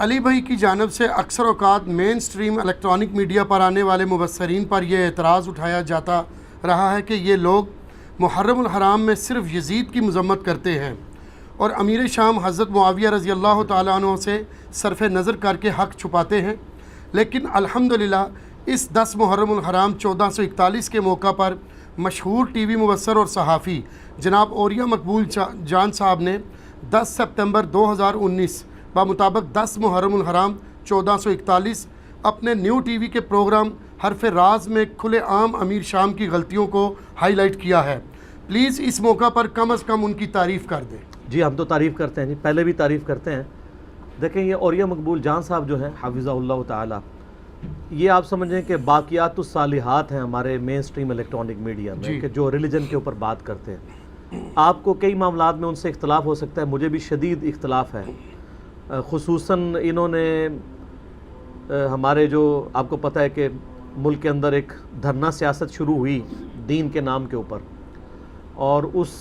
علی بھائی کی جانب سے اکثر اوقات مین سٹریم الیکٹرانک میڈیا پر آنے والے مبصرین پر یہ اعتراض اٹھایا جاتا رہا ہے کہ یہ لوگ محرم الحرام میں صرف یزید کی مذمت کرتے ہیں اور امیر شام حضرت معاویہ رضی اللہ تعالیٰ عنہ سے صرف نظر کر کے حق چھپاتے ہیں، لیکن الحمدللہ اس 10 محرم الحرام 1441 کے موقع پر مشہور ٹی وی مبصر اور صحافی جناب اوریہ مقبول جان صاحب نے 10 سپتمبر 2019 بمطابق 10 محرم الحرام 1441 اپنے نیو ٹی وی کے پروگرام حرف راز میں کھلے عام امیر شام کی غلطیوں کو ہائی لائٹ کیا ہے۔ پلیز اس موقع پر کم از کم ان کی تعریف کر دیں۔ جی ہم تو تعریف کرتے ہیں جی، پہلے بھی تعریف کرتے ہیں۔ دیکھیں یہ اوریہ مقبول جان صاحب جو ہیں حفظہ اللہ تعالی، یہ آپ سمجھیں کہ باقیات الصالحات ہیں ہمارے مین سٹریم الیکٹرانک میڈیا میں کہ جو ریلیجن کے اوپر بات کرتے ہیں۔ آپ کو کئی معاملات میں ان سے اختلاف ہو سکتا ہے، مجھے بھی شدید اختلاف ہے، خصوصاً انہوں نے ہمارے جو آپ کو پتہ ہے کہ ملک کے اندر ایک دھرنا سیاست شروع ہوئی دین کے نام کے اوپر، اور اس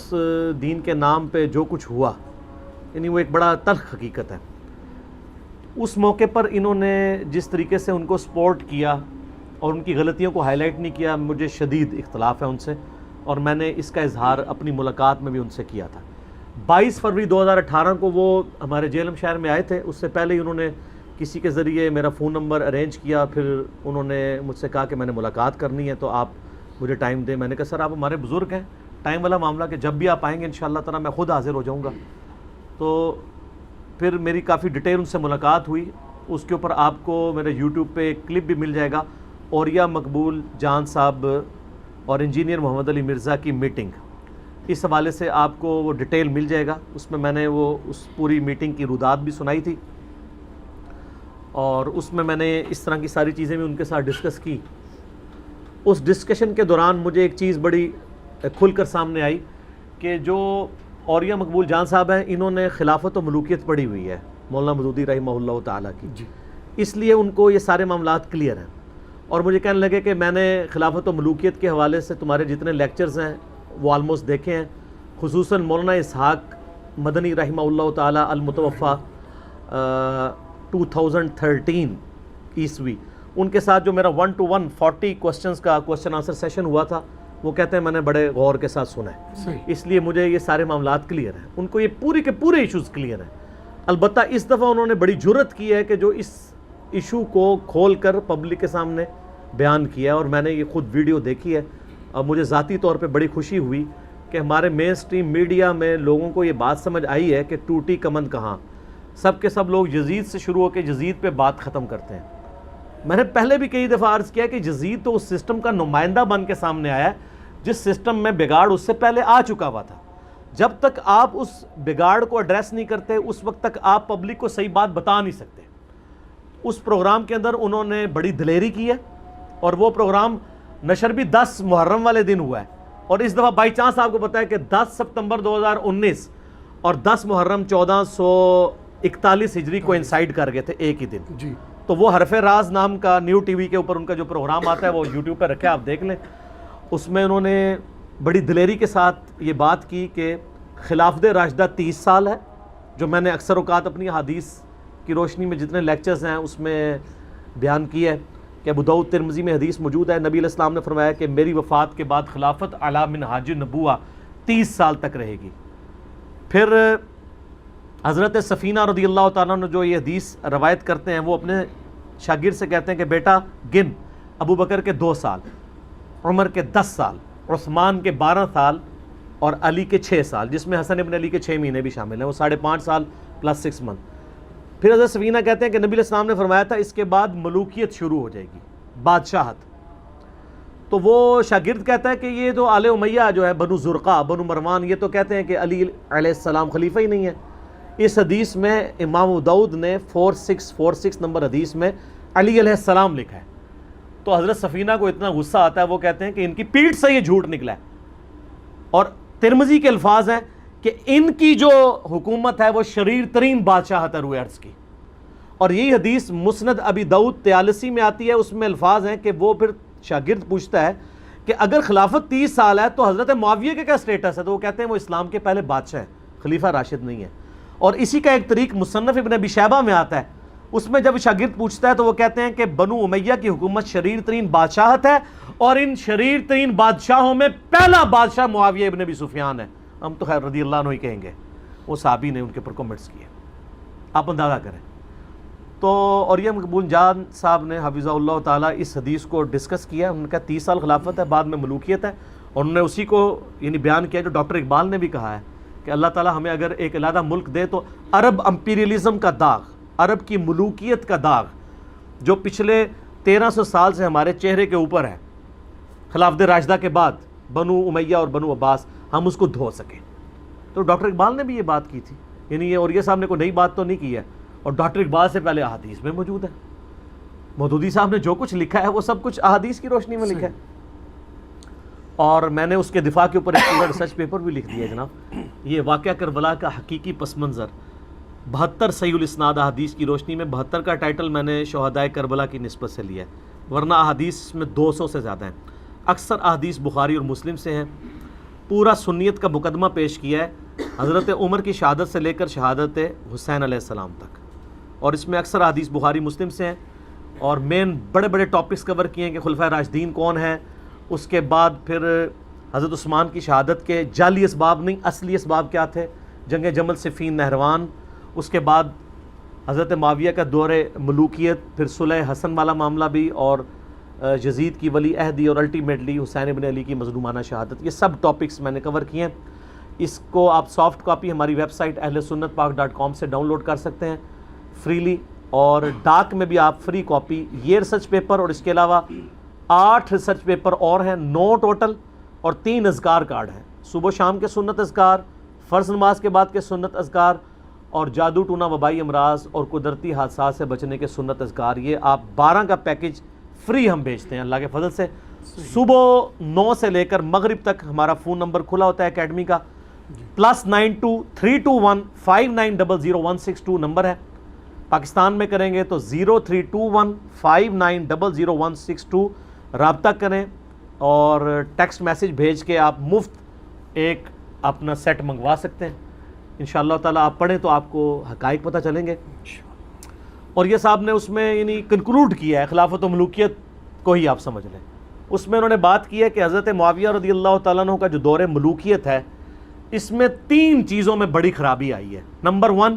دین کے نام پہ جو کچھ ہوا یعنی وہ ایک بڑا تلخ حقیقت ہے۔ اس موقع پر انہوں نے جس طریقے سے ان کو سپورٹ کیا اور ان کی غلطیوں کو ہائی لائٹ نہیں کیا، مجھے شدید اختلاف ہے ان سے، اور میں نے اس کا اظہار اپنی ملاقات میں بھی ان سے کیا تھا۔ 22 فروری 2018 کو وہ ہمارے جہلم شہر میں آئے تھے، اس سے پہلے ہی انہوں نے کسی کے ذریعے میرا فون نمبر ارینج کیا، پھر انہوں نے مجھ سے کہا کہ میں نے ملاقات کرنی ہے تو آپ مجھے ٹائم دیں۔ میں نے کہا سر آپ ہمارے بزرگ ہیں، ٹائم والا معاملہ کہ جب بھی آپ آئیں گے انشاءاللہ تعالیٰ میں خود حاضر ہو جاؤں گا۔ تو پھر میری کافی ڈیٹیل ان سے ملاقات ہوئی، اس کے اوپر آپ کو میرے یوٹیوب پہ ایک کلپ بھی مل جائے گا، اوریہ مقبول جان صاحب اور انجینئر محمد علی مرزا کی میٹنگ، اس حوالے سے آپ کو وہ ڈیٹیل مل جائے گا۔ اس میں میں نے وہ اس پوری میٹنگ کی رودات بھی سنائی تھی، اور اس میں نے اس طرح کی ساری چیزیں بھی ان کے ساتھ ڈسکس کی۔ اس ڈسکشن کے دوران مجھے ایک چیز بڑی کھل کر سامنے آئی کہ جو اوریہ مقبول جان صاحب ہیں انہوں نے خلافت و ملوکیت پڑھی ہوئی ہے مولانا مودودی رحمہ اللہ تعالیٰ کی، اس لیے ان کو یہ سارے معاملات کلیئر ہیں، اور مجھے کہنے لگے کہ میں نے خلافت و ملوکیت کے حوالے سے تمہارے جتنے لیکچرز ہیں وہ آلموسٹ دیکھے ہیں، خصوصاً مولانا اسحاق مدنی رحمہ اللہ تعالیٰ المتوفیٰ 2013 عیسوی، ان کے ساتھ جو میرا 1 to 1 40 کوسچنز کا کوسچن آنسر سیشن ہوا تھا، وہ کہتے ہیں میں نے بڑے غور کے ساتھ سنا ہے، اس لیے مجھے یہ سارے معاملات کلیئر ہیں، ان کو یہ پورے کے پورے ایشوز کلیئر ہیں۔ البتہ اس دفعہ انہوں نے بڑی جرت کی ہے کہ جو اس ایشو کو کھول کر پبلک کے سامنے بیان کیا ہے، اور میں نے یہ خود ویڈیو دیکھی ہے، اور مجھے ذاتی طور پہ بڑی خوشی ہوئی کہ ہمارے مین سٹریم میڈیا میں لوگوں کو یہ بات سمجھ آئی ہے کہ ٹوٹی کمند کہاں، سب کے سب لوگ یزید سے شروع ہو کے یزید پہ بات ختم کرتے ہیں۔ میں نے پہلے بھی کئی دفعہ عرض کیا کہ یزید تو اس سسٹم کا نمائندہ بن کے سامنے آیا ہے جس سسٹم میں بگاڑ اس سے پہلے آ چکا ہوا تھا۔ جب تک آپ اس بگاڑ کو ایڈریس نہیں کرتے اس وقت تک آپ پبلک کو صحیح بات بتا نہیں سکتے۔ اس پروگرام کے اندر انہوں نے بڑی دلیری کی ہے، اور وہ پروگرام نشر بھی 10 محرم والے دن ہوا ہے، اور اس دفعہ بائی چانس آپ کو پتا ہے کہ 10 سپتمبر 2019 اور 10 محرم 1441 ہجری کو انسائیڈ کر گئے تھے ایک ہی دن۔ تو وہ حرف راز نام کا نیو ٹی وی کے اوپر ان کا جو پروگرام آتا ہے وہ یوٹیوب پہ رکھے، آپ دیکھ لیں۔ اس میں انہوں نے بڑی دلیری کے ساتھ یہ بات کی کہ خلافت راشدہ 30 سال ہے، جو میں نے اکثر اوقات اپنی حدیث کی روشنی میں جتنے لیکچرز ہیں اس میں بیان کی ہے کہ ابو داؤد ترمذی میں حدیث موجود ہے، نبی علیہ السلام نے فرمایا کہ میری وفات کے بعد خلافت علی منہاج النبوہ 30 سال تک رہے گی۔ پھر حضرت سفینہ رضی اللہ تعالیٰ عنہ جو یہ حدیث روایت کرتے ہیں، وہ اپنے شاگرد سے کہتے ہیں کہ بیٹا گن، ابو بکر کے 2 سال، عمر کے 10 سال، عثمان کے 12 سال اور علی کے 6 سال، جس میں حسن ابن علی کے 6 مہینے بھی شامل ہیں، وہ 5.5 سال پلس 6 منتھ۔ پھر حضرت سفینہ کہتے ہیں کہ نبی علیہ السلام نے فرمایا تھا اس کے بعد ملوکیت شروع ہو جائے گی، بادشاہت۔ تو وہ شاگرد کہتا ہے کہ یہ تو آل امیہ جو ہے، بنو زرقہ، بنو مروان، یہ تو کہتے ہیں کہ علی علیہ السلام خلیفہ ہی نہیں ہے۔ اس حدیث میں امام ابو داؤد نے 4646 نمبر حدیث میں علی علیہ السلام لکھا ہے۔ تو حضرت سفینہ کو اتنا غصہ آتا ہے، وہ کہتے ہیں کہ ان کی پیٹھ سے یہ جھوٹ نکلا ہے، اور ترمذی کے الفاظ ہیں کہ ان کی جو حکومت ہے وہ شریر ترین بادشاہت ہے روئے ارض کی۔ اور یہی حدیث مسند ابی داؤد 43 میں آتی ہے، اس میں الفاظ ہیں کہ وہ پھر شاگرد پوچھتا ہے کہ اگر خلافت 30 سال ہے تو حضرت معاویہ کے کیا سٹیٹس ہے؟ تو وہ کہتے ہیں وہ اسلام کے پہلے بادشاہ ہیں، خلیفہ راشد نہیں ہے۔ اور اسی کا ایک طریق مصنف ابن ابی شیبہ میں آتا ہے، اس میں جب شاگرد پوچھتا ہے تو وہ کہتے ہیں کہ بنو امیہ کی حکومت شریر ترین بادشاہت ہے اور ان شریر ترین بادشاہوں میں پہلا بادشاہ معاویہ ابن ابی سفیان ہے. ہم تو خیر رضی اللہ عنہ ہی کہیں گے, وہ صحابی نے ان کے اوپر کمنٹس کیے, آپ اندازہ کریں. تو اور یہ مقبول جان صاحب نے حفظہ اللہ تعالیٰ اس حدیث کو ڈسکس کیا. انہوں نے کہا 30 سال خلافت ہے, بعد میں ملوکیت ہے, اور انہوں نے اسی کو یعنی بیان کیا جو ڈاکٹر اقبال نے بھی کہا ہے کہ اللہ تعالیٰ ہمیں اگر ایک علیحدہ ملک دے تو عرب امپیریلزم کا داغ, عرب کی ملوکیت کا داغ جو پچھلے 1300 سال سے ہمارے چہرے کے اوپر ہے خلافت راشدہ کے بعد, بنو امیہ اور بنو عباس, ہم اس کو دھو سکیں. تو ڈاکٹر اقبال نے بھی یہ بات کی تھی, یعنی یہ اوریہ صاحب نے کوئی نئی بات تو نہیں کی ہے, اور ڈاکٹر اقبال سے پہلے احادیث میں موجود ہے. مودودی صاحب نے جو کچھ لکھا ہے وہ سب کچھ احادیث کی روشنی میں لکھا ہے, اور میں نے اس کے دفاع کے اوپر ایک پورا ریسرچ پیپر بھی لکھ دیا ہے جناب. یہ واقعہ کربلا کا حقیقی پس منظر 72 صحیح الاسناد احادیث کی روشنی میں. 72 کا ٹائٹل میں نے شہدائے کربلا کی نسبت سے لیا ہے, ورنہ احادیث میں 200 سے زیادہ ہیں. اکثر احادیث بخاری اور مسلم سے ہیں. پورا سنیت کا مقدمہ پیش کیا ہے حضرت عمر کی شہادت سے لے کر شہادت حسین علیہ السلام تک, اور اس میں اکثر احادیث بخاری مسلم سے ہیں. اور مین بڑے بڑے ٹاپکس کور کیے ہیں کہ خلفائے راشدین کون ہیں, اس کے بعد پھر حضرت عثمان کی شہادت کے جعلی اسباب نہیں اصلی اسباب کیا تھے, جنگ جمل صفین نہروان, اس کے بعد حضرت معاویہ کا دور ملوکیت, پھر صلح حسن والا معاملہ بھی, اور یزید کی ولی عہدی, اور الٹیمیٹلی حسین ابن علی کی مظلومانہ شہادت. یہ سب ٹاپکس میں نے کور کیے ہیں. اس کو آپ سافٹ کاپی ہماری ویب سائٹ ahlesunnatpak.com سے ڈاؤن لوڈ کر سکتے ہیں فریلی, اور ڈاک میں بھی آپ فری کاپی یہ ریسرچ پیپر اور اس کے علاوہ 8 ریسرچ پیپر اور ہیں 9 ٹوٹل, اور 3 اذکار کارڈ ہیں. صبح و شام کے سنت اذکار, فرض نماز کے بعد کے سنت اذکار, اور جادو ٹونا وبائی امراض اور قدرتی حادثات سے بچنے کے سنت اذکار. یہ آپ 12 کا پیکج فری ہم بھیجتے ہیں اللہ کے فضل سے. صبح 9 سے لے کر مغرب تک ہمارا فون نمبر کھلا ہوتا ہے اکیڈمی کا, +92-321-5900162 نمبر ہے. پاکستان میں کریں گے تو 0321-5900162 رابطہ کریں, اور ٹیکسٹ میسج بھیج کے آپ مفت ایک اپنا سیٹ منگوا سکتے ہیں. انشاءاللہ تعالیٰ آپ پڑھیں تو آپ کو حقائق پتہ چلیں گے. اور یہ صاحب نے اس میں یعنی کنکلوڈ کیا ہے خلافت و ملوکیت کو ہی آپ سمجھ لیں. اس میں انہوں نے بات کی ہے کہ حضرت معاویہ رضی اللہ تعالیٰ عنہ کا جو دور ملوکیت ہے اس میں 3 چیزوں میں بڑی خرابی آئی ہے. نمبر 1,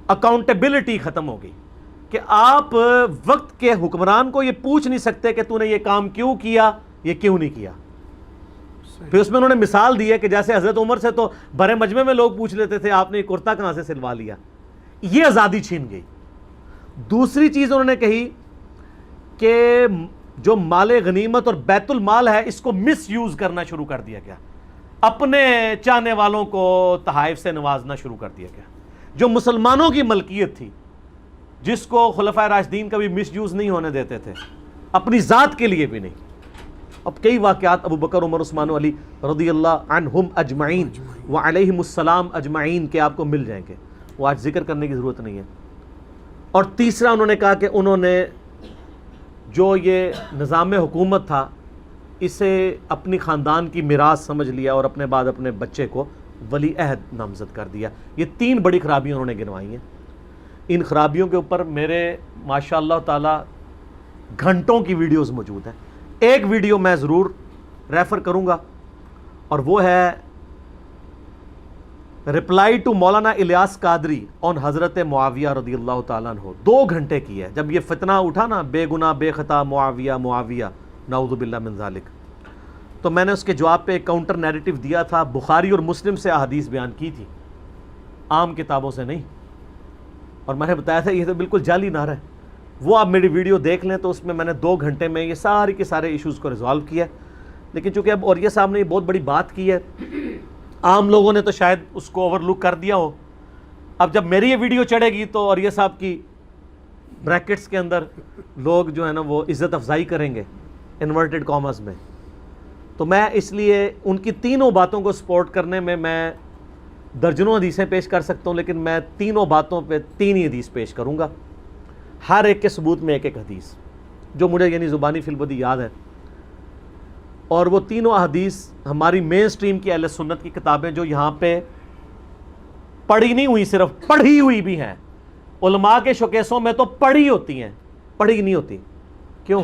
اکاؤنٹیبلٹی ختم ہو گئی, کہ آپ وقت کے حکمران کو یہ پوچھ نہیں سکتے کہ تو نے یہ کام کیوں کیا, یہ کیوں نہیں کیا. پھر اس میں انہوں نے مثال دی ہے کہ جیسے حضرت عمر سے تو بڑے مجمع میں لوگ پوچھ لیتے تھے آپ نے یہ کرتا کہاں سے سلوا لیا, یہ آزادی چھین گئی. دوسری چیز انہوں نے کہی کہ جو مال غنیمت اور بیت المال ہے اس کو مس یوز کرنا شروع کر دیا گیا, اپنے چاہنے والوں کو تحائف سے نوازنا شروع کر دیا گیا. جو مسلمانوں کی ملکیت تھی جس کو خلفائے راشدین کبھی مس یوز نہیں ہونے دیتے تھے, اپنی ذات کے لیے بھی نہیں. اب کئی واقعات ابو بکر, عمر, عثمان و علی رضی اللہ عنہم اجمعین وعلیہم السلام اجمعین کے آپ کو مل جائیں گے, وہ آج ذکر کرنے کی ضرورت نہیں ہے. اور تیسرا انہوں نے کہا کہ انہوں نے جو یہ نظام حکومت تھا اسے اپنی خاندان کی میراث سمجھ لیا اور اپنے بعد اپنے بچے کو ولی عہد نامزد کر دیا. یہ 3 بڑی خرابیاں انہوں نے گنوائی ہیں. ان خرابیوں کے اوپر میرے ماشاءاللہ تعالی گھنٹوں کی ویڈیوز موجود ہیں. ایک ویڈیو میں ضرور ریفر کروں گا, اور وہ ہے رپلائی ٹو مولانا الیاس قادری آن حضرت معاویہ رضی اللہ تعالیٰ عنہ. 2 گھنٹے کی ہے. جب یہ فتنہ اٹھا نا بے گناہ بے خطا معاویہ معاویہ نعوذ باللہ من ذالک, تو میں نے اس کے جواب پہ ایک کاؤنٹر نیریٹو دیا تھا. بخاری اور مسلم سے احادیث بیان کی تھی, عام کتابوں سے نہیں, اور میں نے بتایا تھا یہ تو بالکل جعلی نعرہ ہے. وہ آپ میری ویڈیو دیکھ لیں تو اس میں نے 2 گھنٹے میں یہ سارے کے سارے ایشوز کو ریزالو کیا. لیکن چونکہ اب اوریہ صاحب نے یہ بہت بڑی بات کی ہے, عام لوگوں نے تو شاید اس کو اوور لک کر دیا ہو. اب جب میری یہ ویڈیو چڑھے گی تو اوریہ صاحب کی بریکٹس کے اندر لوگ جو ہے نا وہ عزت افزائی کریں گے انورٹڈ کامرس میں. تو میں اس لیے ان کی 3 باتوں کو سپورٹ کرنے میں درجنوں حدیثیں پیش کر سکتا ہوں, لیکن میں 3 باتوں پہ 3 ہی حدیث پیش کروں گا, ہر ایک کے ثبوت میں ایک حدیث جو مجھے یعنی زبانی فی البدی یاد ہے. اور وہ 3 احادیث ہماری مین سٹریم کی اہل سنت کی کتابیں جو یہاں پہ پڑھی نہیں ہوئی, صرف پڑھی ہوئی بھی ہیں, علماء کے شوکیسوں میں تو پڑھی ہوتی ہیں، پڑھی نہیں ہوتی. کیوں؟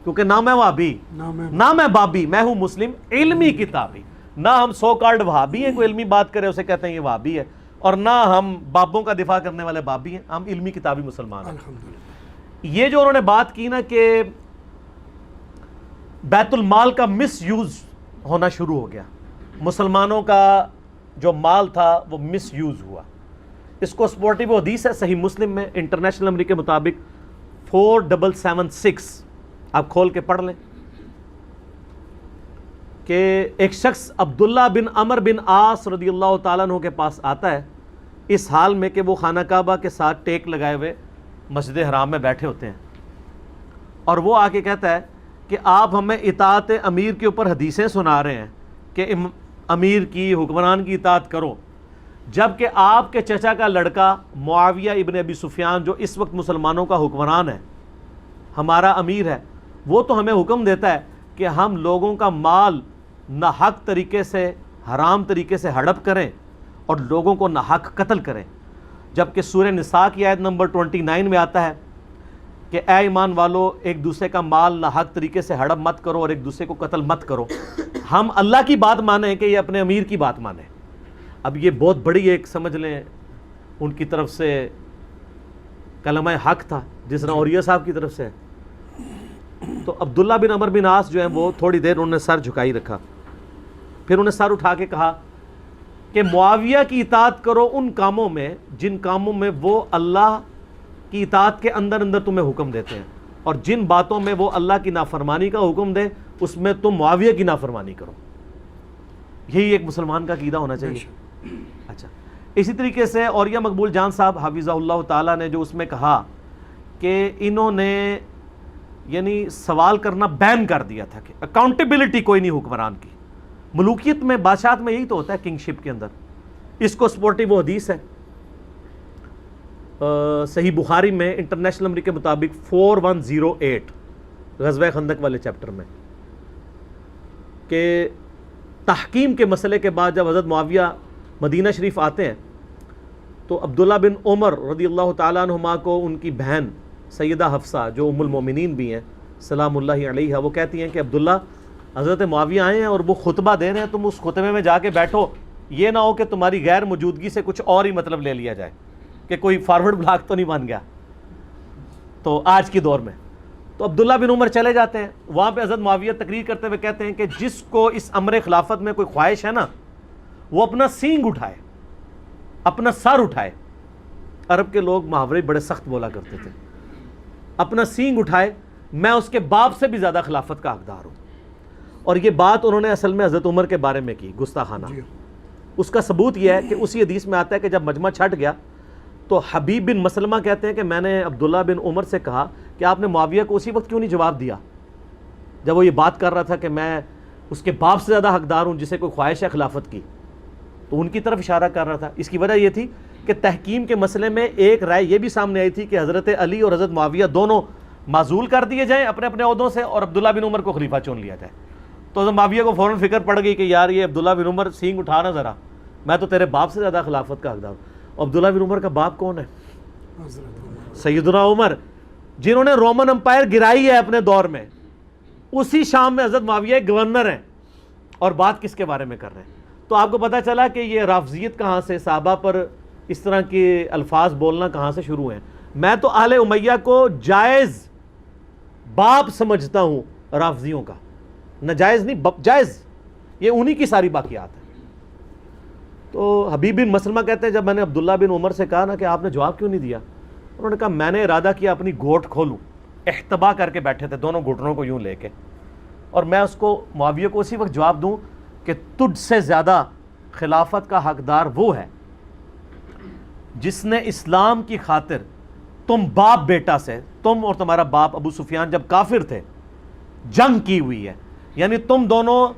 کیونکہ نہ میں وہابی نہ میں بابی، میں ہوں مسلم علمی کتابی. نہ ہم سو کالڈ وہابی ہیں، کوئی علمی بات کرے اسے کہتے ہیں یہ وہابی ہے، اور نہ ہم بابوں کا دفاع کرنے والے بابی ہیں، ہم علمی کتابی مسلمان ہیں. یہ جو انہوں نے بات کی نا کہ بیت المال کا مس یوز ہونا شروع ہو گیا، مسلمانوں کا جو مال تھا وہ مس یوز ہوا، اس کو سپورٹیو حدیث ہے صحیح مسلم میں انٹرنیشنل نمبر کے مطابق 4776، آپ کھول کے پڑھ لیں کہ ایک شخص عبداللہ بن عمر بن عاص رضی اللہ تعالیٰ عنہ کے پاس آتا ہے اس حال میں کہ وہ خانہ کعبہ کے ساتھ ٹیک لگائے ہوئے مسجد حرام میں بیٹھے ہوتے ہیں، اور وہ آ کے کہتا ہے کہ آپ ہمیں اطاعت امیر کے اوپر حدیثیں سنا رہے ہیں کہ امیر کی، حکمران کی اطاعت کرو، جبکہ آپ کے چچا کا لڑکا معاویہ ابن ابی سفیان جو اس وقت مسلمانوں کا حکمران ہے، ہمارا امیر ہے، وہ تو ہمیں حکم دیتا ہے کہ ہم لوگوں کا مال ناحق طریقے سے، حرام طریقے سے ہڑپ کریں اور لوگوں کو ناحق قتل کریں. جبکہ سورہ نساء کی آیت نمبر 29 میں آتا ہے کہ اے ایمان والو ایک دوسرے کا مال ناحق طریقے سے ہڑپ مت کرو اور ایک دوسرے کو قتل مت کرو. ہم اللہ کی بات مانیں کہ یہ اپنے امیر کی بات مانیں. اب یہ بہت بڑی ایک سمجھ لیں ان کی طرف سے کلمہ حق تھا جس طرح اوریہ صاحب کی طرف سے. تو عبداللہ بن عمر بن عاص جو ہیں وہ تھوڑی دیر انہوں نے سر جھکائی رکھا، پھر انہیں سر اٹھا کے کہا کہ معاویہ کی اطاعت کرو ان کاموں میں جن کاموں میں وہ اللہ کی اطاعت کے اندر اندر تمہیں حکم دیتے ہیں، اور جن باتوں میں وہ اللہ کی نافرمانی کا حکم دے اس میں تم معاویہ کی نافرمانی کرو. یہی ایک مسلمان کا عقیدہ ہونا چاہیے. اچھا، اسی طریقے سے اوریہ مقبول جان صاحب حفظہ اللہ تعالیٰ نے جو اس میں کہا کہ انہوں نے یعنی سوال کرنا بین کر دیا تھا کہ اکاؤنٹیبلٹی کوئی نہیں حکمران کی. ملوکیت میں، بادشاہت میں یہی تو ہوتا ہے کنگ شپ کے اندر. اس کو سپورٹیو حدیث ہے صحیح بخاری میں انٹرنیشنل نمبر کے مطابق 4108 غزوہ خندق والے چیپٹر میں کہ تحکیم کے مسئلے کے بعد جب حضرت معاویہ مدینہ شریف آتے ہیں تو عبداللہ بن عمر رضی اللہ تعالیٰ عنہما کو ان کی بہن سیدہ حفصہ جو ام المومنین بھی ہیں سلام اللہ علیہا، وہ کہتی ہیں کہ عبداللہ حضرت معاویہ آئے ہیں اور وہ خطبہ دے رہے ہیں، تم اس خطبے میں جا کے بیٹھو، یہ نہ ہو کہ تمہاری غیر موجودگی سے کچھ اور ہی مطلب لے لیا جائے کہ کوئی فارورڈ بلاک تو نہیں بن گیا تو آج کی دور میں. تو عبداللہ بن عمر چلے جاتے ہیں، وہاں پہ حضرت معاویہ تقریر کرتے ہوئے کہتے ہیں کہ جس کو اس امر خلافت میں کوئی خواہش ہے نا وہ اپنا سینگ اٹھائے، اپنا سر اٹھائے. عرب کے لوگ محاورے بڑے سخت بولا کرتے تھے. اپنا سینگ اٹھائے، میں اس کے باپ سے بھی زیادہ خلافت کا حقدار ہوں. اور یہ بات انہوں نے اصل میں حضرت عمر کے بارے میں کی، گستاخانہ. اس کا ثبوت یہ ہے کہ اسی حدیث میں آتا ہے کہ جب مجمع چھٹ گیا تو حبیب بن مسلمہ کہتے ہیں کہ میں نے عبداللہ بن عمر سے کہا کہ آپ نے معاویہ کو اسی وقت کیوں نہیں جواب دیا جب وہ یہ بات کر رہا تھا کہ میں اس کے باپ سے زیادہ حقدار ہوں جسے کوئی خواہش ہے خلافت کی. تو ان کی طرف اشارہ کر رہا تھا. اس کی وجہ یہ تھی کہ تحکیم کے مسئلے میں ایک رائے یہ بھی سامنے آئی تھی کہ حضرت علی اور حضرت معاویہ دونوں معزول کر دیے جائیں اپنے اپنے عہدوں سے اور عبداللہ بن عمر کو خلیفہ چن لیا جائے. تو حضرت معاویہ کو فوراً فکر پڑ گئی کہ یار یہ عبداللہ بن عمر سینگ اٹھانا ذرا، میں تو تیرے باپ سے زیادہ خلافت کا حقدار ہوں. عبداللہ بن عمر کا باپ کون ہے؟ سیدنا عمر، جنہوں نے رومن امپائر گرائی ہے اپنے دور میں. اسی شام میں حضرت معاویہ گورنر ہیں اور بات کس کے بارے میں کر رہے ہیں. تو آپ کو پتہ چلا کہ یہ رافضیت کہاں سے، صحابہ پر اس طرح کے الفاظ بولنا کہاں سے شروع ہیں. میں تو آل امیہ کو جائز باپ سمجھتا ہوں رافضیوں کا، ناجائز نہیں، جائز. یہ انہی کی ساری باقیات ہیں. تو حبیب بن مسلمہ کہتے ہیں جب میں نے عبداللہ بن عمر سے کہا نا کہ آپ نے جواب کیوں نہیں دیا، انہوں نے کہا میں نے ارادہ کیا اپنی گھوٹ کھولوں. احتبا کر کے بیٹھے تھے دونوں گھٹنوں کو یوں لے کے، اور میں اس کو معاویہ کو اسی وقت جواب دوں کہ تجھ سے زیادہ خلافت کا حقدار وہ ہے جس نے اسلام کی خاطر تم باپ بیٹا سے، تم اور تمہارا باپ ابو سفیان جب کافر تھے، جنگ کی ہوئی ہے. یعنی تم دونوں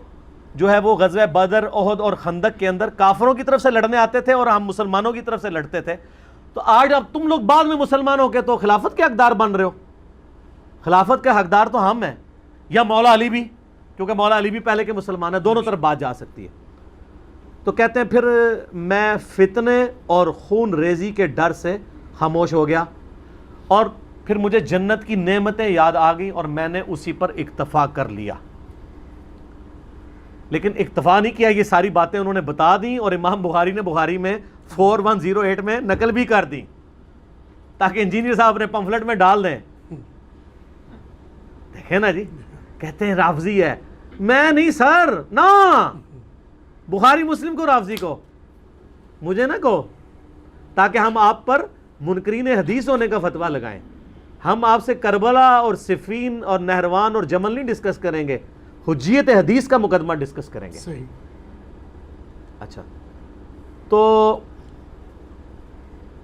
جو ہے وہ غزوہ بدر، احد اور خندق کے اندر کافروں کی طرف سے لڑنے آتے تھے اور ہم مسلمانوں کی طرف سے لڑتے تھے. تو آج اب تم لوگ بعد میں مسلمان ہو کے تو خلافت کے حقدار بن رہے ہو. خلافت کے حقدار تو ہم ہیں یا مولا علی بھی، کیونکہ مولا علی بھی پہلے کے مسلمان ہیں، دونوں طرف بات جا سکتی ہے. تو کہتے ہیں پھر میں فتنے اور خون ریزی کے ڈر سے خاموش ہو گیا، اور پھر مجھے جنت کی نعمتیں یاد آ گئیں اور میں نے اسی پر اکتفا کر لیا. لیکن اکتفا نہیں کیا، یہ ساری باتیں انہوں نے بتا دیں اور امام بخاری نے بخاری میں 4108 میں نقل بھی کر دی تاکہ انجینئر صاحب اپنے پمفلٹ میں ڈال دیں. دیکھیں نا جی، کہتے ہیں رافضی ہے. میں نہیں سر، نا بخاری مسلم کو، رافضی کو، مجھے نہ کہو، تاکہ ہم آپ پر منکرین حدیث ہونے کا فتویٰ لگائیں. ہم آپ سے کربلا اور صفین اور نہروان اور جمل نہیں ڈسکس کریں گے، حجیت حدیث کا مقدمہ ڈسکس کریں گے. صحیح. اچھا، تو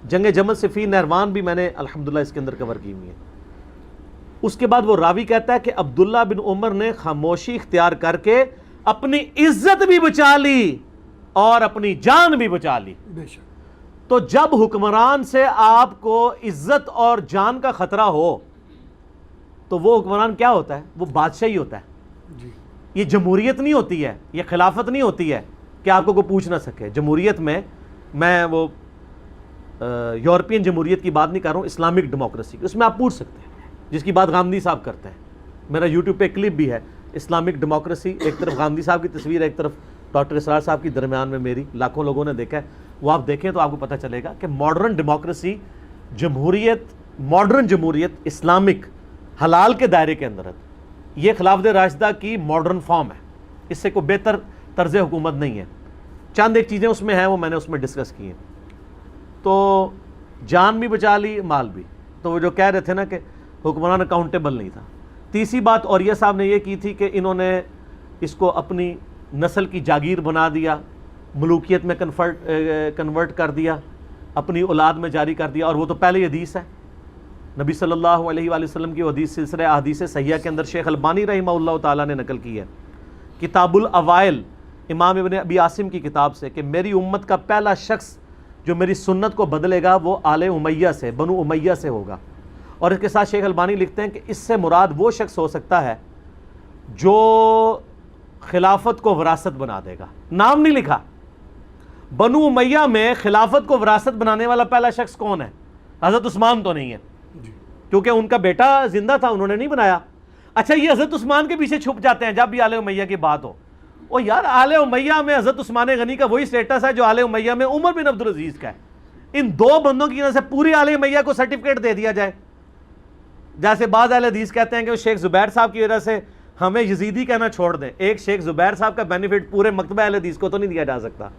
جنگ جمل صفین نہروان بھی میں نے الحمدللہ اس کے اندر کور کی ہوئی ہے. اس کے بعد وہ راوی کہتا ہے کہ عبداللہ بن عمر نے خاموشی اختیار کر کے اپنی عزت بھی بچا لی اور اپنی جان بھی بچا لی. بے شک. تو جب حکمران سے آپ کو عزت اور جان کا خطرہ ہو تو وہ حکمران کیا ہوتا ہے؟ وہ بادشاہی ہوتا ہے. جی. یہ جمہوریت نہیں ہوتی ہے، یہ خلافت نہیں ہوتی ہے کہ آپ کو کوئی پوچھ نہ سکے. جمہوریت میں وہ یورپین جمہوریت کی بات نہیں کر رہا ہوں، اسلامک ڈیموکریسی، اس میں آپ پوچھ سکتے ہیں، جس کی بات غامدی صاحب کرتے ہیں. میرا یوٹیوب پہ کلپ بھی ہے، اسلامک ڈیموکریسی، ایک طرف غامدی صاحب کی تصویر ہے، ایک طرف ڈاکٹر اسرار صاحب کی، درمیان میں میری. لاکھوں لوگوں نے دیکھا ہے، وہ آپ دیکھیں تو آپ کو پتہ چلے گا کہ ماڈرن ڈیموکریسی، جمہوریت، ماڈرن جمہوریت اسلامک حلال کے دائرے کے اندر ہے. یہ خلافت راشدہ کی ماڈرن فارم ہے، اس سے کوئی بہتر طرز حکومت نہیں ہے. چند ایک چیزیں اس میں ہیں، وہ میں نے اس میں ڈسکس کی ہیں. تو جان بھی بچا لی، مال بھی. تو وہ جو کہہ رہے تھے نا کہ حکمران اکاؤنٹیبل نہیں تھا. تیسری بات اوریہ صاحب نے یہ کی تھی کہ انہوں نے اس کو اپنی نسل کی جاگیر بنا دیا، ملوکیت میں کنورٹ کر دیا، اپنی اولاد میں جاری کر دیا. اور وہ تو پہلے حدیث ہے، نبی صلی اللہ علیہ وآلہ وسلم کی حدیث، سلسلہ احادیث صحیحہ کے اندر شیخ البانی رحمہ اللہ تعالیٰ نے نقل کی ہے کتاب الاوائل امام ابن ابی عاصم کی کتاب سے کہ میری امت کا پہلا شخص جو میری سنت کو بدلے گا وہ آل امیہ سے، بنو امیہ سے ہوگا. اور اس کے ساتھ شیخ البانی لکھتے ہیں کہ اس سے مراد وہ شخص ہو سکتا ہے جو خلافت کو وراثت بنا دے گا. نام نہیں لکھا. بنو امیہ میں خلافت کو وراثت بنانے والا پہلا شخص کون ہے؟ حضرت عثمان تو نہیں ہے، کیونکہ ان کا بیٹا زندہ تھا، انہوں نے نہیں بنایا. اچھا، یہ حضرت عثمان کے پیچھے چھپ جاتے ہیں جب بھی آل امیہ کی بات ہو. او یار، آل امیہ میں حضرت عثمان غنی کا وہی سٹیٹس ہے جو آل امیہ میں عمر بن عبدالعزیز کا ہے. ان دو بندوں کی وجہ سے پوری آل امیہ کو سرٹیفکیٹ دے دیا جائے. جیسے بعض اہل حدیث کہتے ہیں کہ شیخ زبیر صاحب کی وجہ سے ہمیں یزیدی کہنا چھوڑ دیں. ایک شیخ زبیر صاحب کا بینیفٹ پورے مکتبہ اہل حدیث کو تو نہیں دیا جا سکتا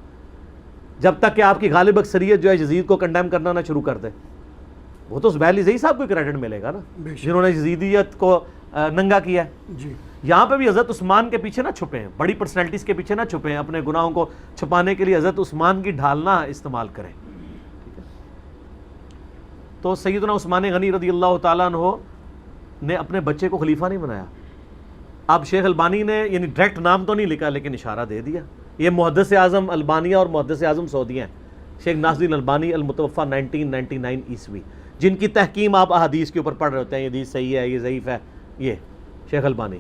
جب تک کہ آپ کی غالب اکثریت جو ہے یزید کو کنڈیم کرنا نہ شروع کر دے. وہ تو زبیر علی صاحب کو کریڈٹ ملے گا نا، جنہوں نے یزیدیت کو ننگا کیا ہے. جی. یہاں پہ بھی حضرت عثمان کے پیچھے نہ چھپیں، بڑی پرسنالٹیز کے پیچھے نہ چھپیں. اپنے گناہوں کو چھپانے کے لیے حضرت عثمان کی ڈھالنا استعمال کریں. ٹھیک ہے. تو سیدنا عثمان غنی رضی اللہ تعالیٰ عنہ نے اپنے بچے کو خلیفہ نہیں بنایا. اب شیخ البانی نے یعنی ڈائریکٹ نام تو نہیں لکھا لیکن اشارہ دے دیا. یہ محدث اعظم البانیہ اور محدث اعظم سعودیہ ہیں، شیخ ناصر الدین البانی المتوفیٰ 1999 عیسوی، جن کی تحکیم آپ احادیث کے اوپر پڑھ رہے ہوتے ہیں، یہ حدیث صحیح ہے، یہ ضعیف ہے، یہ شیخ البانی.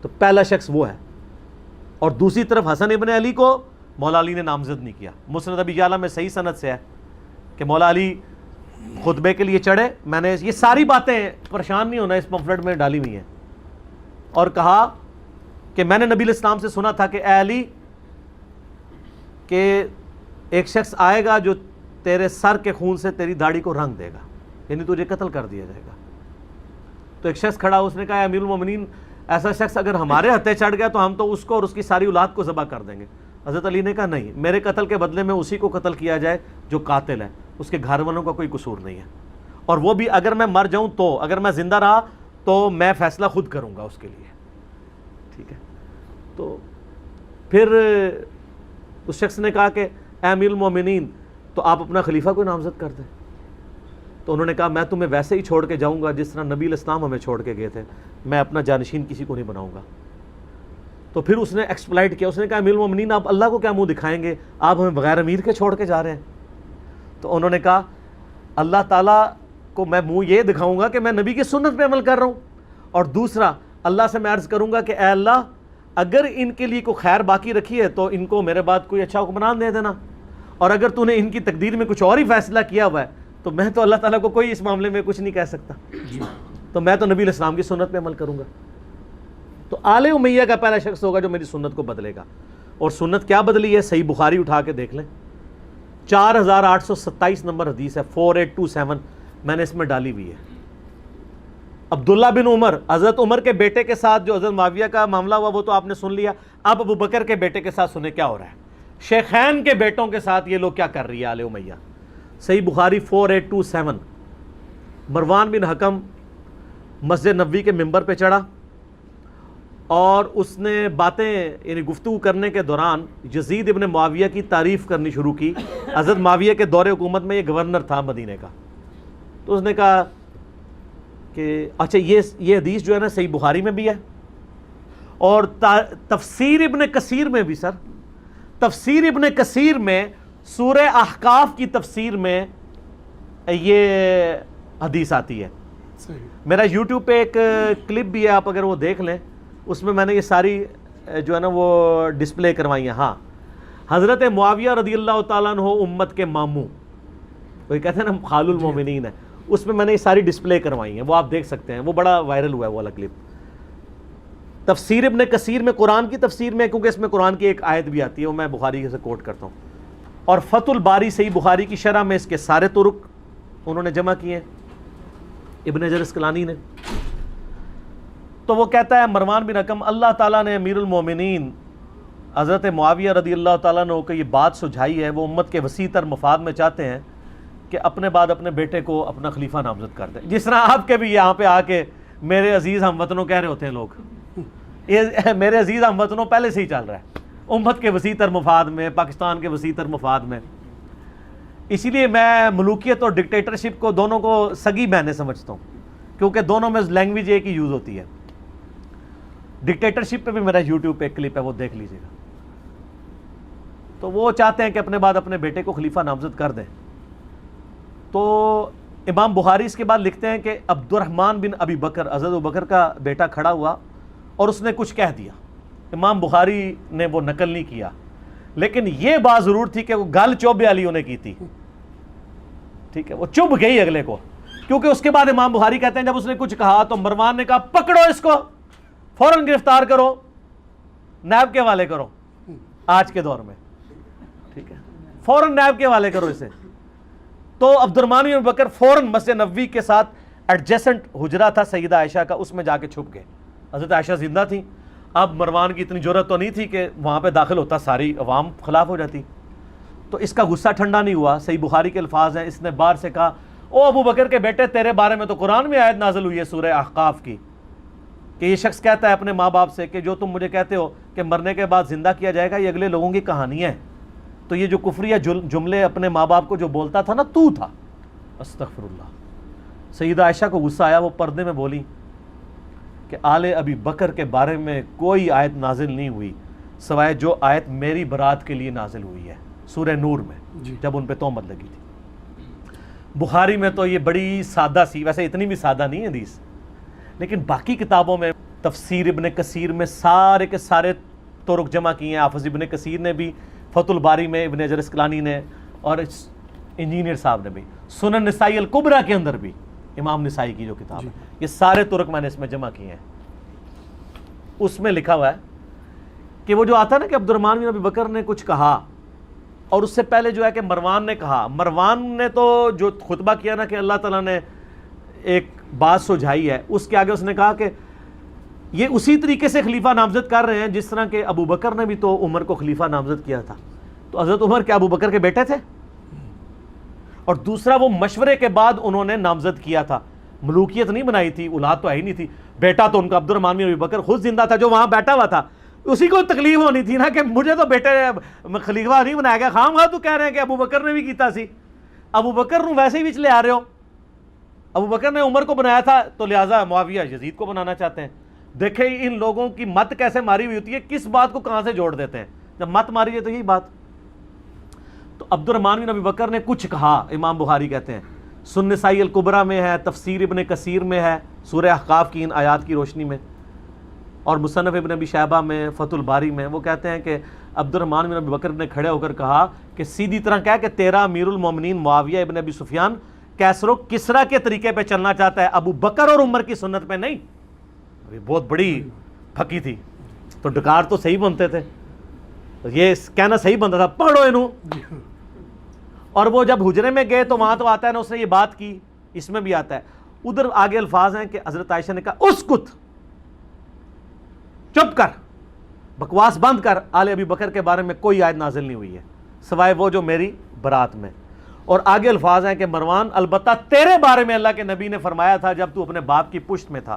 تو پہلا شخص وہ ہے. اور دوسری طرف حسن ابن علی کو مولا علی نے نامزد نہیں کیا. مسند ابی یعلا میں صحیح سند سے ہے کہ مولا علی خطبے کے لیے چڑھے. میں نے یہ ساری باتیں، پریشان نہیں ہونا، اس پمفلٹ میں ڈالی ہوئی ہیں. اور کہا کہ میں نے نبی علیہ السلام سے سنا تھا کہ اے علی، کہ ایک شخص آئے گا جو تیرے سر کے خون سے تیری داڑھی کو رنگ دے گا، یعنی تجھے قتل کر دیا جائے گا. تو ایک شخص کھڑا، اس نے کہا اے امیر المومنین، ایسا شخص اگر ہمارے ہتھے چڑھ گیا تو ہم تو اس کو اور اس کی ساری اولاد کو ذبح کر دیں گے. حضرت علی نے کہا نہیں، میرے قتل کے بدلے میں اسی کو قتل کیا جائے جو قاتل ہے، اس کے گھر والوں کا کوئی قصور نہیں ہے. اور وہ بھی اگر میں مر جاؤں تو، اگر میں زندہ رہا تو میں فیصلہ خود کروں گا اس کے لیے. ٹھیک ہے. تو پھر اس شخص نے کہا کہ اے امیر المومنین، تو آپ اپنا خلیفہ کو نامزد کر دیں. تو انہوں نے کہا میں تمہیں ویسے ہی چھوڑ کے جاؤں گا جس طرح نبی علیہ السلام ہمیں چھوڑ کے گئے تھے، میں اپنا جانشین کسی کو نہیں بناؤں گا. تو پھر اس نے ایکسپلائٹ کیا، اس نے کہا امیر المومنین، آپ اللہ کو کیا منہ دکھائیں گے، آپ ہمیں بغیر امیر کے چھوڑ کے جا رہے ہیں. تو انہوں نے کہا اللہ تعالیٰ کو میں منہ یہ دکھاؤں گا کہ میں نبی کی سنت پہ عمل کر رہا ہوں، اور دوسرا اللہ سے میں عرض کروں گا کہ اے اللہ، اگر ان کے لیے کوئی خیر باقی رکھی ہے تو ان کو میرے بعد کوئی اچھا حکمران دے دینا، اور اگر تو نے ان کی تقدیر میں کچھ اور ہی فیصلہ کیا ہوا ہے تو میں تو اللہ تعالیٰ کو کوئی اس معاملے میں کچھ نہیں کہہ سکتا. تو میں تو نبی علیہ السلام کی سنت پہ عمل کروں گا. تو آل امیہ کا پہلا شخص ہوگا جو میری سنت کو بدلے گا. اور سنت کیا بدلی ہے؟ صحیح بخاری اٹھا کے دیکھ لیں, 4827 نمبر حدیث ہے, 4827 میں نے اس میں ڈالی ہوئی ہے. عبداللہ بن عمر, حضرت عمر کے بیٹے کے ساتھ جو حضرت معاویہ کا معاملہ ہوا وہ تو آپ نے سن لیا. اب ابو بکر کے بیٹے کے ساتھ سنیں کیا ہو رہا ہے. شیخین کے بیٹوں کے ساتھ یہ لوگ کیا کر رہی ہے آل امیہ. صحیح بخاری 4827, مروان بن حکم مسجد نبوی کے ممبر پہ چڑھا اور اس نے باتیں یعنی گفتگو کرنے کے دوران یزید ابن معاویہ کی تعریف کرنی شروع کی. حضرت معاویہ کے دور حکومت میں یہ گورنر تھا مدینے کا. تو اس نے کہا کہ اچھا یہ حدیث جو ہے نا صحیح بخاری میں بھی ہے اور تفسیر ابن کثیر میں بھی. سر تفسیر ابن کثیر میں سورہ احقاف کی تفسیر میں یہ حدیث آتی ہے. میرا یوٹیوب پہ ایک کلپ بھی ہے, آپ اگر وہ دیکھ لیں, اس میں نے یہ ساری جو ہے نا وہ ڈسپلے کروائی ہیں. ہاں, حضرت معاویہ رضی اللہ تعالیٰ عنہ امت کے ماموں, کوئی کہتے ہیں نا خال المومنین ہے, اس میں نے یہ ساری ڈسپلے کروائی ہیں, وہ آپ دیکھ سکتے ہیں. وہ بڑا وائرل ہوا ہے وہ والا کلپ. تفسیر ابن کثیر میں, قرآن کی تفسیر میں, کیونکہ اس میں قرآن کی ایک آیت بھی آتی ہے, وہ میں بخاری سے کوٹ کرتا ہوں. اور فتح الباری صحیح بخاری کی شرح میں اس کے سارے طرق انہوں نے جمع کیے ہیں, ابن حجر اسقلانی نے. تو وہ کہتا ہے مروان بن حکم, اللہ تعالیٰ نے امیر المومنین حضرت معاویہ رضی اللہ تعالیٰ عنہ کو یہ بات سجھائی ہے, وہ امت کے وسیع تر مفاد میں چاہتے ہیں کہ اپنے بعد اپنے بیٹے کو اپنا خلیفہ نامزد کر دیں. جس طرح آپ کے بھی یہاں پہ آ کے میرے عزیز ہم وطنوں کہہ رہے ہوتے ہیں لوگ, یہ میرے عزیز ہم وطنوں پہلے سے ہی چل رہا ہے امت کے وسیع تر مفاد میں, پاکستان کے وسیع تر مفاد میں. اسی لیے میں ملوکیت اور ڈکٹیٹرشپ کو دونوں کو سگی بہنیں سمجھتا ہوں, کیونکہ دونوں میں لینگویج ایک ہی یوز ہوتی ہے. ڈکٹیٹرشپ پہ بھی میرا یوٹیوب پہ ایک کلپ ہے, وہ دیکھ لیجیے گا. تو وہ چاہتے ہیں کہ اپنے بعد اپنے بیٹے کو خلیفہ نامزد کر دیں. تو امام بخاری اس کے بعد لکھتے ہیں کہ عبد الرحمن بن ابی بکر, حضرت ابوبکر کا بیٹا, کھڑا ہوا اور اس نے کچھ کہہ دیا. امام بخاری نے وہ نقل نہیں کیا, لیکن یہ بات ضرور تھی کہ وہ گل چوبے علیوں نے کی تھی. ٹھیک ہے, وہ چب گئی اگلے کو, کیونکہ اس کے بعد امام بخاری کہتے ہیں جب اس نے کچھ کہا تو مروان نے کہا پکڑو اس کو, فوراً گرفتار کرو, نیب کے حوالے کرو. آج کے دور میں ٹھیک ہے, فوراً نیب کے حوالے کرو اسے. تو عبد الرحمن بن بکر فوراً مسجد نبوی کے ساتھ ایڈجسنٹ حجرہ تھا سیدہ عائشہ کا, اس میں جا کے چھپ گئے. حضرت عائشہ زندہ تھیں. اب مروان کی اتنی جرأت تو نہیں تھی کہ وہاں پہ داخل ہوتا, ساری عوام خلاف ہو جاتی. تو اس کا غصہ ٹھنڈا نہیں ہوا. صحیح بخاری کے الفاظ ہیں, اس نے باہر سے کہا او ابو بکر کے بیٹے, تیرے بارے میں تو قرآن میں آیت نازل ہوئی ہے سورہ احقاف کی, کہ یہ شخص کہتا ہے اپنے ماں باپ سے کہ جو تم مجھے کہتے ہو کہ مرنے کے بعد زندہ کیا جائے گا, یہ اگلے لوگوں کی کہانی ہے. تو یہ جو کفریہ جملے اپنے ماں باپ کو جو بولتا تھا نا, تو تھا. استغفر اللہ. سیدہ عائشہ کو غصہ آیا, وہ پردے میں بولی کہ آل ابی بکر کے بارے میں کوئی آیت نازل نہیں ہوئی سوائے جو آیت میری برات کے لیے نازل ہوئی ہے سورہ نور میں, جب ان پہ تہمت لگی تھی. بخاری میں تو یہ بڑی سادہ سی, ویسے اتنی بھی سادہ نہیں ہے حدیث, لیکن باقی کتابوں میں تفسیر ابن کثیر میں سارے کے سارے طرق جمع کیے ہیں. حافظ ابن کثیر نے بھی, فتح الباری میں ابن حجر اسقلانی نے, اور انجینئر صاحب نے بھی. سنن نسائی الکبریٰ کے اندر بھی, امام نسائی کی جو کتاب ہے, یہ سارے طرق میں نے اس میں جمع کیے ہیں. اس میں لکھا ہوا ہے کہ وہ جو آتا نا کہ عبد الرحمن بن ابی بکر نے کچھ کہا, اور اس سے پہلے جو ہے کہ مروان نے کہا. مروان نے تو جو خطبہ کیا نا کہ اللہ تعالیٰ نے ایک بات سجھائی ہے, اس کے آگے اس نے کہا کہ یہ اسی طریقے سے خلیفہ نامزد کر رہے ہیں جس طرح کہ ابو بکر نے بھی تو عمر کو خلیفہ نامزد کیا تھا. تو حضرت عمر کیا ابو بکر کے بیٹے تھے؟ اور دوسرا, وہ مشورے کے بعد انہوں نے نامزد کیا تھا, ملوکیت نہیں بنائی تھی, اولاد تو ہے ہی نہیں تھی. بیٹا تو ان کا عبد الرحمن بن ابی بکر خود زندہ تھا جو وہاں بیٹھا ہوا تھا. اسی کو تکلیف ہونی تھی نا کہ مجھے تو بیٹے خلیفہ نہیں بنایا گیا, خام خواہ تو کہہ رہے ہیں کہ ابو بکر نے بھی کیتا سی. ابو بکر نو ویسے ہی بچ لے آ رہے ہو. ابو بکر نے عمر کو بنایا تھا تو لہٰذا معاویہ یزید کو بنانا چاہتے ہیں. دیکھیں ان لوگوں کی مت کیسے ماری ہوئی ہوتی ہے, کس بات کو کہاں سے جوڑ دیتے ہیں. جب مت ماری ہے تو یہی بات. تو عبد الرحمن بن ابی بکر نے کچھ کہا, امام بخاری کہتے ہیں سنن نسائی الکبریٰ میں ہے, تفسیر ابن کثیر میں ہے سورہ احقاف کی ان آیات کی روشنی میں, اور مصنف ابن ابی شیبہ میں, فتح الباری میں. وہ کہتے ہیں کہ عبد الرحمن بن ابی بکر نے کھڑے ہو کر کہا کہ سیدھی طرح کہہ کہ تیرا امیر المومنین معاویہ ابن ابی سفیان کیسرو کسرا کے طریقے پہ چلنا چاہتا ہے، ابو بکر اور عمر کی سنت پہ نہیں. بہت بڑی پھکی تھی. تو ڈکار تو صحیح بنتے تھے، یہ کہنا صحیح بنتا تھا پڑھو انہوں. اور وہ جب حجرے میں گئے تو وہاں تو آتا ہے نا اس نے یہ بات کی، اس میں بھی آتا ہے. ادھر آگے الفاظ ہیں کہ حضرت عائشہ نے کہا اسکت، چپ کر، بکواس بند کر، آل ابی بکر کے بارے میں کوئی آیت نازل نہیں ہوئی ہے سوائے وہ جو میری برات میں. اور آگے الفاظ ہیں کہ مروان البتہ تیرے بارے میں اللہ کے نبی نے فرمایا تھا جب تو اپنے باپ کی پشت میں تھا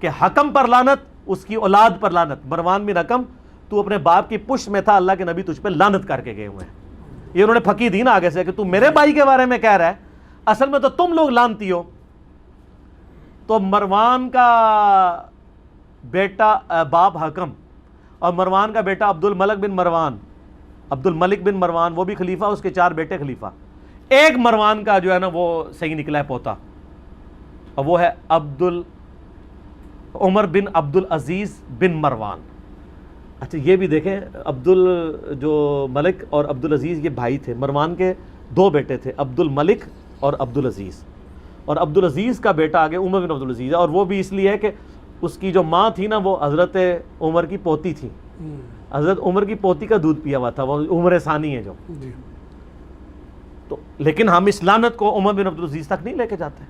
کہ حکم پر لعنت، اس کی اولاد پر لعنت. مروان بن حکم تو اپنے باپ کی پشت میں تھا، اللہ کے نبی تجھ پہ لعنت کر کے گئے ہوئے ہیں. یہ انہوں نے پھکی دی نا آگے سے کہ تو میرے بھائی کے بارے میں کہہ رہا ہے، اصل میں تو تم لوگ لعنتی ہو. تو مروان کا بیٹا باپ حکم اور مروان کا بیٹا عبد الملک بن مروان، عبد الملک بن مروان وہ بھی خلیفہ، اس کے 4 بیٹے خلیفہ. ایک مروان کا جو ہے نا وہ صحیح نکلا ہے پوتا، اور وہ ہے عمر بن عبد العزیز بن مروان. اچھا یہ بھی دیکھیں، جو ملک اور عبد العزیز یہ بھائی تھے. مروان کے 2 بیٹے تھے، عبد الملک اور عبد العزیز. اور عبد العزیز کا بیٹا آگے عمر بن عبد العزیز ہے، اور وہ بھی اس لیے ہے کہ اس کی جو ماں تھی نا وہ حضرت عمر کی پوتی تھی. حضرت عمر کی پوتی کا دودھ پیا ہوا تھا، وہ عمر ثانی ہے جو. تو لیکن ہم اس لعنت کو عمر بن عبد العزیز تک نہیں لے کے جاتے.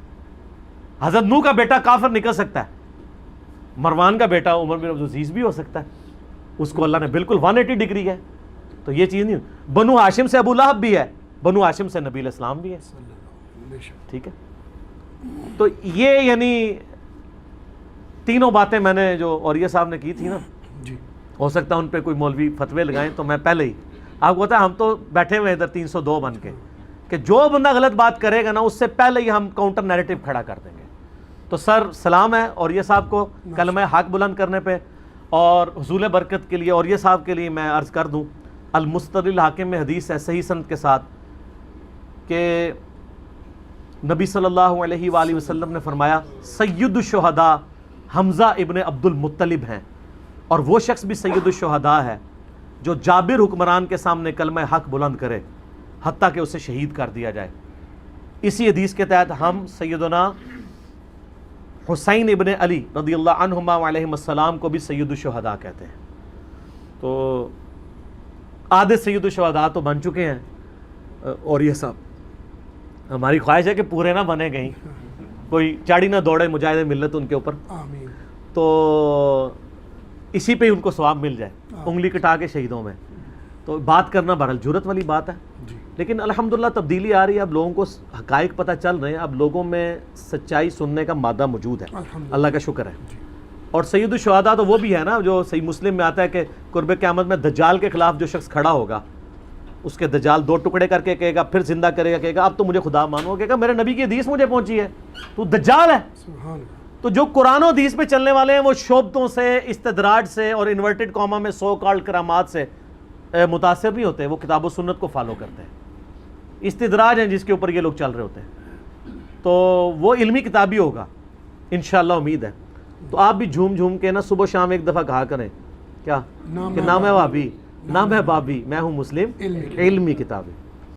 حضرت نوح کا بیٹا کافر نکل سکتا ہے، مروان کا بیٹا عمر بن عبد العزیز بھی ہو سکتا ہے، اس کو اللہ نے بالکل 180 ڈگری ہے. تو یہ چیز نہیں. بنو ہاشم سے ابو لہب بھی ہے، بنو ہاشم سے نبی علیہ السلام بھی ہے. ٹھیک ہے. تو یہ یعنی تینوں باتیں میں نے جو اوریہ صاحب نے کی تھی نا، ہو سکتا ہے ان پہ کوئی مولوی فتوے لگائیں، تو میں پہلے ہی آپ کو پتا ہے ہم تو بیٹھے ہوئے ادھر 302 بن کے کہ جو بندہ غلط بات کرے گا نا اس سے پہلے ہی ہم کاؤنٹر نیریٹو کھڑا کر دیں گے. تو سر سلام ہے اوریہ صاحب کو کلمہ حق بلند کرنے پہ، اور حصول برکت کے لیے اوریہ صاحب کے لیے میں عرض کر دوں، المستدل حاکم میں حدیث ہے صحیح سند کے ساتھ کہ نبی صلی اللہ علیہ وآلہ وسلم نے فرمایا سید الشہداء حمزہ ابن عبد المطلب ہیں، اور وہ شخص بھی سید الشہداء ہے جو جابر حکمران کے سامنے کلمہ حق بلند کرے حتیٰ کہ اسے شہید کر دیا جائے. اسی حدیث کے تحت ہم سیدنا حسین ابن علی رضی اللہ عنہما علیہ السلام کو بھی سید الشہداء کہتے ہیں. تو آدھے سید الشہداء تو بن چکے ہیں، اور یہ سب ہماری خواہش ہے کہ پورے نہ بنے گئیں، کوئی چاڑی نہ دوڑے مجاہد ملت ان کے اوپر. آمین. تو اسی پہ ہی ان کو ثواب مل جائے، انگلی کٹا کے شہیدوں میں. تو بات کرنا بہرحال جرت والی بات ہے، لیکن الحمدللہ تبدیلی آ رہی ہے. اب لوگوں کو حقائق پتہ چل رہے ہیں، اب لوگوں میں سچائی سننے کا مادہ موجود ہے، اللہ کا شکر ہے. اور سید الشہداء تو وہ بھی ہے نا جو صحیح مسلم میں آتا ہے کہ قرب قیامت میں دجال کے خلاف جو شخص کھڑا ہوگا اس کے دجال 2 ٹکڑے کر کے کہے گا، پھر زندہ کرے گا، کہے گا اب تو مجھے خدا مانو، کہے گا میرے نبی کی حدیث مجھے پہنچی ہے، تو دجال ہے. تو جو قرآن و حدیث پہ چلنے والے ہیں وہ شعبتوں سے، استدراج سے اور انورٹڈ کاما میں سو کالڈ کرامات سے متاثر نہیں ہوتے، وہ کتاب و سنت کو فالو کرتے ہیں. استدراج ہیں جس کے اوپر یہ لوگ چل رہے ہوتے ہیں، تو وہ علمی کتابی ہوگا انشاءاللہ، امید ہے. تو آپ بھی جھوم جھوم کے نا صبح شام ایک دفعہ کہا کریں کیا کہ نام ہے بابی، نام ہے بابی، میں ہوں مسلم علمی کتابی.